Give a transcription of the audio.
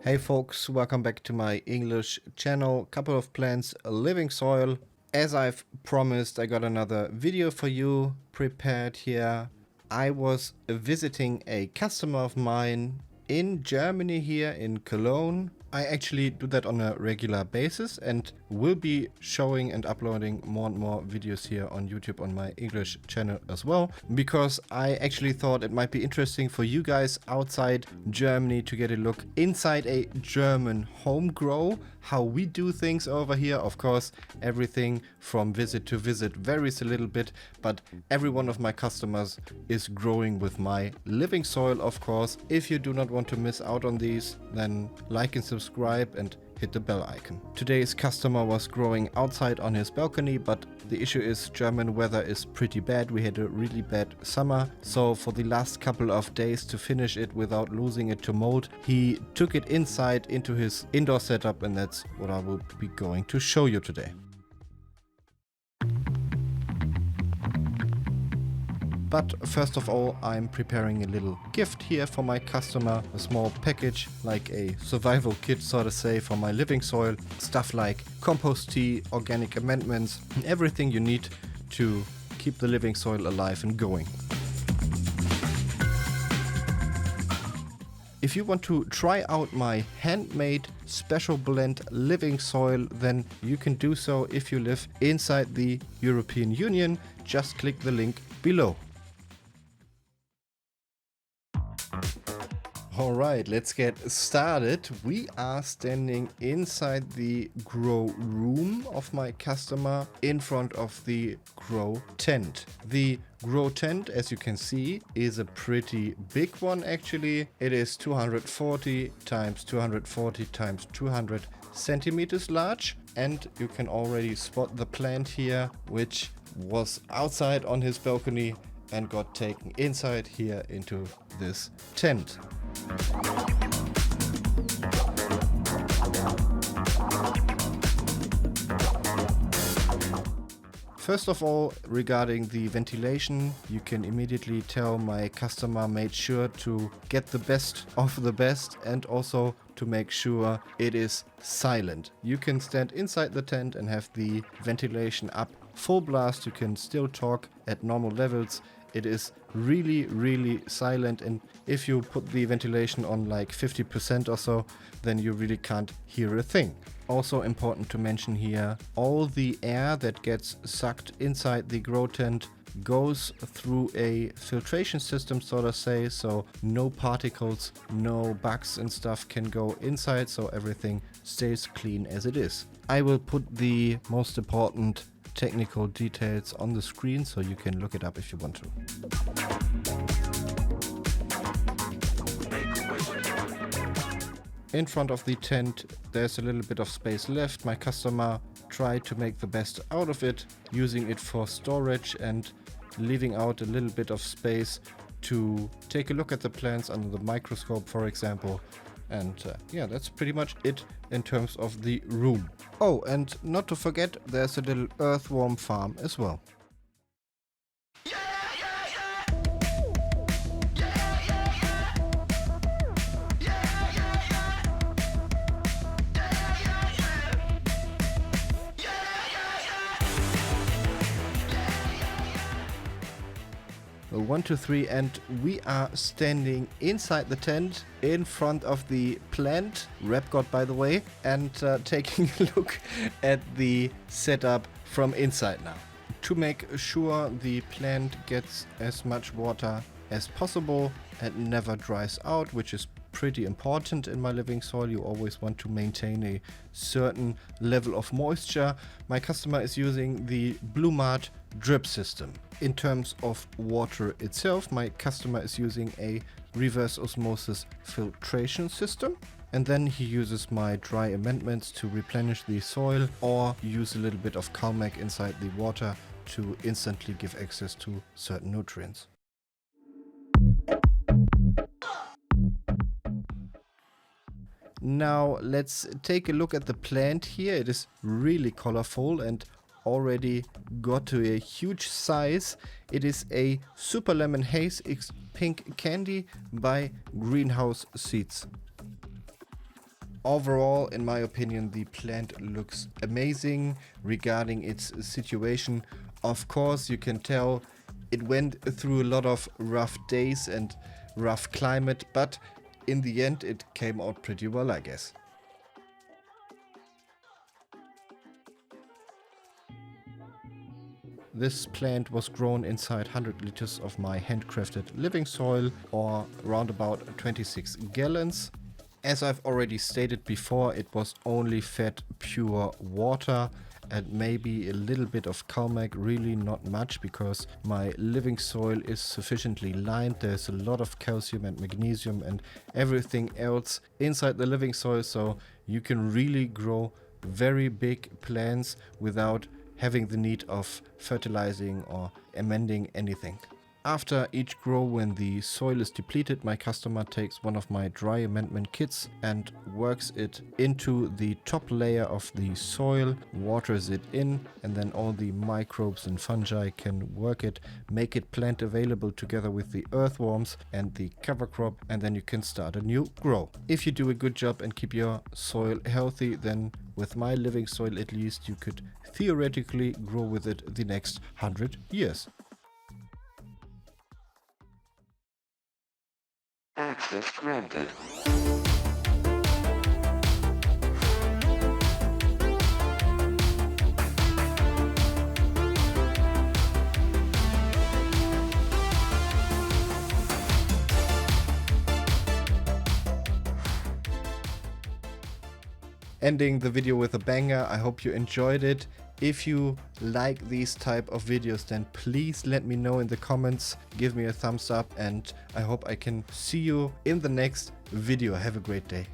Hey folks, welcome back to my English channel. Couple of plants, living soil. As I've promised, I got another video for you prepared here. I was visiting a customer of mine in Germany here in Cologne. I actually do that on a regular basis and will be showing and uploading more and more videos here on YouTube on my English channel as well, because I actually thought it might be interesting for you guys outside Germany to get a look inside a German Homegrow, how we do things over here. Of course, everything from visit to visit varies a little bit, but every one of my customers is growing with my living soil, of course. If you do not want to miss out on these, then like and subscribe and hit the bell icon. Today's customer was growing outside on his balcony, but the issue is German weather is pretty bad. We had a really bad summer, so for the last couple of days to finish it without losing it to mold, he took it inside into his indoor setup, and that's what I will be going to show you today. But first of all, I'm preparing a little gift here for my customer, a small package, like a survival kit, so to say, for my living soil. Stuff like compost tea, organic amendments, and everything you need to keep the living soil alive and going. If you want to try out my handmade special blend living soil, then you can do so if you live inside the European Union. Just click the link below. Alright, let's get started. We are standing inside the grow room of my customer in front of the grow tent. The grow tent, as you can see, is a pretty big one actually. It is 240 times 240 times 200 centimeters large, and you can already spot the plant here, which was outside on his balcony and got taken inside here into this tent. First of all, regarding the ventilation, you can immediately tell my customer made sure to get the best of the best and also to make sure it is silent. You can stand inside the tent and have the ventilation up full blast. You can still talk at normal levels. It is really silent, and if you put the ventilation on like 50% or so, then you really can't hear a thing. Also important to mention here, all the air that gets sucked inside the grow tent goes through a filtration system, so to say, so no particles, no bugs and stuff can go inside, so everything stays clean as it is. I will put the most important technical details on the screen so you can look it up if you want to. In front of the tent there's a little bit of space left. My customer tried to make the best out of it, using it for storage and leaving out a little bit of space to take a look at the plants under the microscope, for example. And yeah, that's pretty much it in terms of the room. Oh, and not to forget, there's a little earthworm farm as well. One, two, three, and we are standing inside the tent in front of the plant, Rap God by the way, and taking a look at the setup from inside now. To make sure the plant gets as much water as possible and never dries out, which is pretty important in my living soil. You always want to maintain a certain level of moisture. My customer is using the Blue Mart drip system. In terms of water itself, my customer is using a reverse osmosis filtration system. And then he uses my dry amendments to replenish the soil, or use a little bit of Calmac inside the water to instantly give access to certain nutrients. Now let's take a look at the plant here. It is really colorful and already got to a huge size. It is a Super Lemon Haze X Pink Candy by Greenhouse Seeds. Overall, in my opinion, the plant looks amazing regarding its situation. Of course, you can tell it went through a lot of rough days and rough climate, but in the end it came out pretty well, I guess. This plant was grown inside 100 liters of my handcrafted living soil, or around about 26 gallons. As I've already stated before, it was only fed pure water and maybe a little bit of Calmac, really not much, because my living soil is sufficiently lined. There's a lot of calcium and magnesium and everything else inside the living soil, so you can really grow very big plants without having the need of fertilizing or amending anything. After each grow, when the soil is depleted, my customer takes one of my dry amendment kits and works it into the top layer of the soil, waters it in, and then all the microbes and fungi can work it, make it plant available together with the earthworms and the cover crop, and then you can start a new grow. If you do a good job and keep your soil healthy, then with my living soil at least you could theoretically grow with it the next 100 years. Access granted. Ending the video with a banger. I hope you enjoyed it. If you like these type of videos, then please let me know in the comments, give me a thumbs up, and I hope I can see you in the next video. Have a great day.